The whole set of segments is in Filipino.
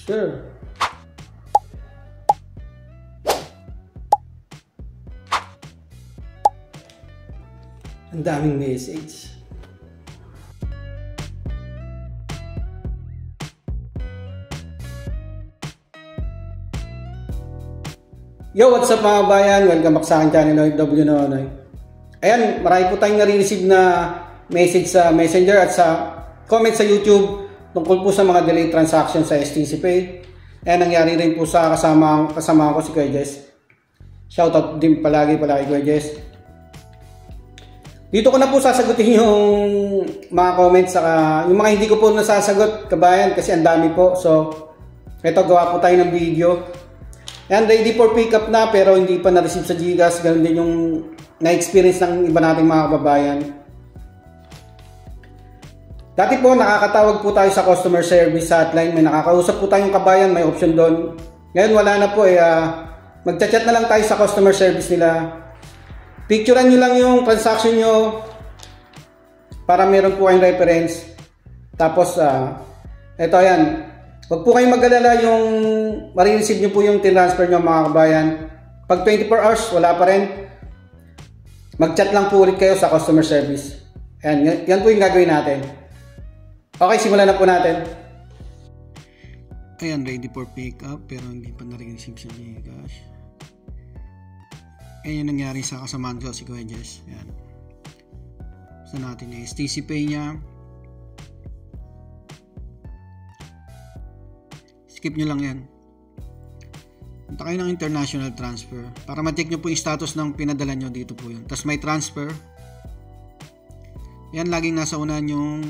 Sure. Ang daming message. Yo, what's up mga bayan? Welcome back sa aking channel, OFW Nonoy. Ayan, marami po tayong nare-receive na message sa Messenger at sa comment sa YouTube tungkol po sa mga delayed transactions sa STC Pay. Ayan, nangyari rin po sa kasama ko si Kuya Jess. Shoutout din palagi kay Kuya Jess. Dito ko na po sasagutin yung mga comments saka yung mga hindi ko po nasasagot, kabayan, kasi ang dami po. So, ito, gawa po tayo ng video. Ayan, ready for pickup na pero hindi pa na-receive sa GCash. Ganun din yung na-experience ng iba nating mga kababayan. Dati po, nakakatawag po tayo sa customer service hotline. May nakakausap po tayong kabayan, may option doon. Ngayon, wala na po. Magchat-chat na lang tayo sa customer service nila. Picturean nyo lang yung transaction nyo para meron po kayong reference. Tapos, eto yan. Huwag po kayong mag-alala yung marireceive nyo po yung transfer nyo mga kabayan. Pag 24 hours, wala pa rin. Mag-chat lang po ulit kayo sa customer service. Ayan, yan po yung gagawin natin. Okay, simulan na po natin. Ayan, ready for pickup pero hindi pa na-receive sa GCash. Ayan yung nangyari sa kasamaan ko si Kuya Jess. Ayan. Basta natin yung STC Pay niya. Skip nyo lang yan. Punta kayo ng international transfer para ma-check nyo po yung status ng pinadala nyo. Dito po yun. Tapos may transfer. Yan, laging nasa unahan yung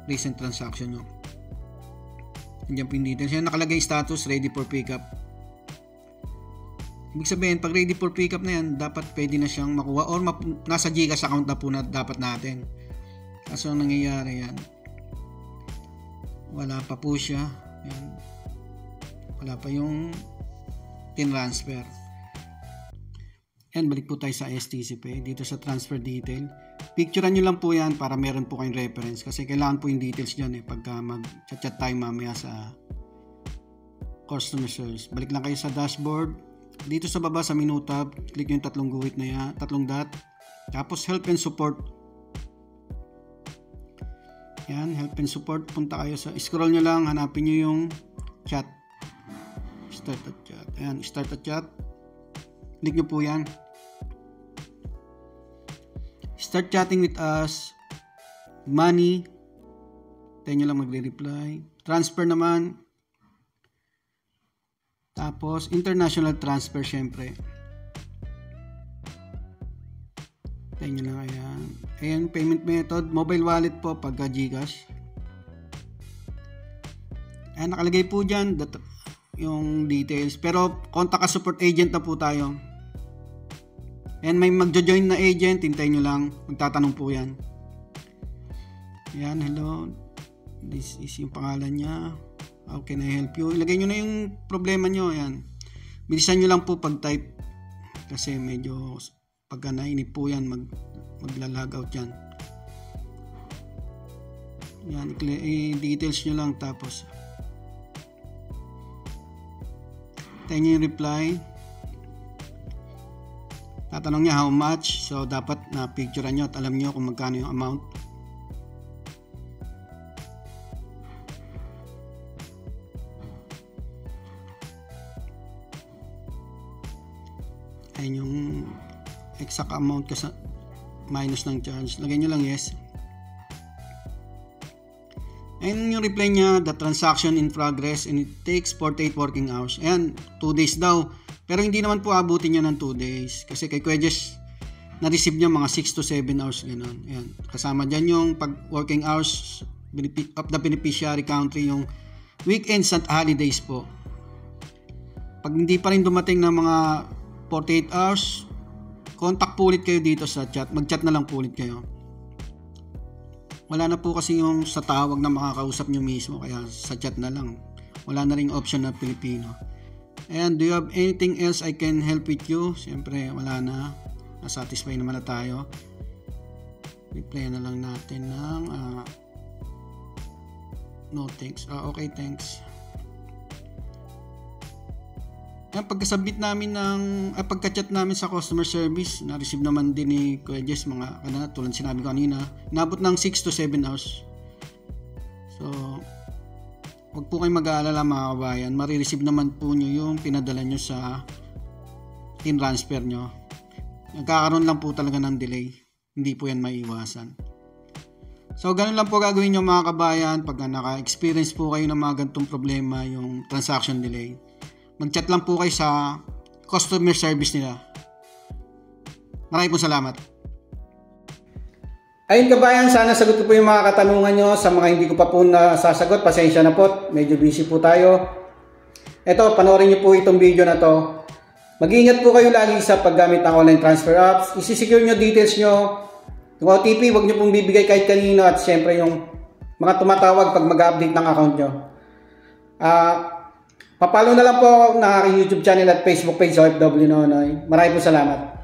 recent transaction nyo. Nandiyan po yung details. Yan, nakalagay status ready for pickup. Ibig sabihin, pag ready for pickup na yan, dapat pwede na siyang makuha or nasa GCash account na po na dapat natin. Kaso ang nangyayari yan, wala pa po siya. Yan. Wala pa yung tin-transfer. Yan, balik po tayo sa STC Pay. Dito sa transfer detail. Picturean nyo lang po yan para meron po kayong reference. Kasi kailangan po yung details dyan pagka mag-chat tayo mamaya sa customer service. Balik lang kayo sa dashboard. Dito sa baba sa menu tab, click nyo yung tatlong guhit na yan, tatlong dot. Tapos help and support. Yan, help and support. Punta kayo sa, scroll nyo lang, hanapin nyo yung chat. Start a chat. Ayan, start a chat. Click nyo po yan. Start chatting with us. Money. Tayo nyo lang magre-reply. Transfer naman. Tapos, international transfer syempre. Tayo nyo lang, ayan. Ayan, payment method. Mobile wallet po pagka GCash. Ayan, nakalagay po dyan yung details. Pero, contact a support agent na po tayo. Ayan, may magjo-join na agent. Hintayin nyo lang. Magtatanong po yan. Ayan, hello. This is yung pangalan niya. How can I help you? Ilagay nyo na yung problema nyo. Ayan. Bilisan nyo lang po pag-type. Kasi medyo pagka nainip po yan, magla-log out yan. Yan, i-details nyo lang tapos tayo nyo yung reply. Tatanong niya how much. So, dapat na-picturean nyo at alam nyo kung magkano yung amount. Ayan yung exact amount kasi minus ng charge. Lagay nyo lang yes. Ayan yung reply niya, the transaction in progress and it takes 48 working hours. Ayan, 2 days daw. Pero hindi naman po abutin niya ng 2 days. Kasi kay Kuya Jess, na-receive niya mga 6 to 7 hours. Ganun. Ayan. Kasama dyan yung pag working hours of the beneficiary country, yung weekends at holidays po. Pag hindi pa rin dumating ng mga 48 hours, contact po ulit kayo dito sa chat. Mag-chat na lang po ulit kayo. Wala na po kasi yung sa tawag na makakausap nyo mismo, kaya sa chat na lang. Wala na ring option na Pilipino. Ayan, do you have anything else I can help with you? Siyempre, wala na. Nasatisfy naman na tayo. Reply na lang natin ng no thanks. Okay, thanks. Yan, pagka-submit namin pagka-chat namin sa customer service, na-receive naman din ni Kuya Jess tulad sinabi ko kanina, inabot ng 6 to 7 hours. So, huwag po kayong mag-aalala mga kabayan, marireceive naman po nyo yung pinadala nyo sa tin-transfer nyo. Nagkakaroon lang po talaga ng delay, hindi po yan maiiwasan. So, ganun lang po gagawin nyo mga kabayan pag naka-experience po kayo ng mga ganitong problema, yung transaction delay. Mag-chat lang po kayo sa customer service nila. Maraming po salamat. Ayun kabayan, sana sagot ko po yung mga katanungan nyo. Sa mga hindi ko pa po nasasagot, pasensya na po. Medyo busy po tayo. Eto, panoorin nyo po itong video na to. Mag-iingat po kayo lagi sa paggamit ng online transfer apps. Isisecure nyo details nyo. Yung OTP, huwag nyo pong bibigay kahit kanino. At syempre yung mga tumatawag pag mag-update ng account nyo. Papalo na lang po ng aking YouTube channel at Facebook page OFW Nonoy. Maraming po salamat.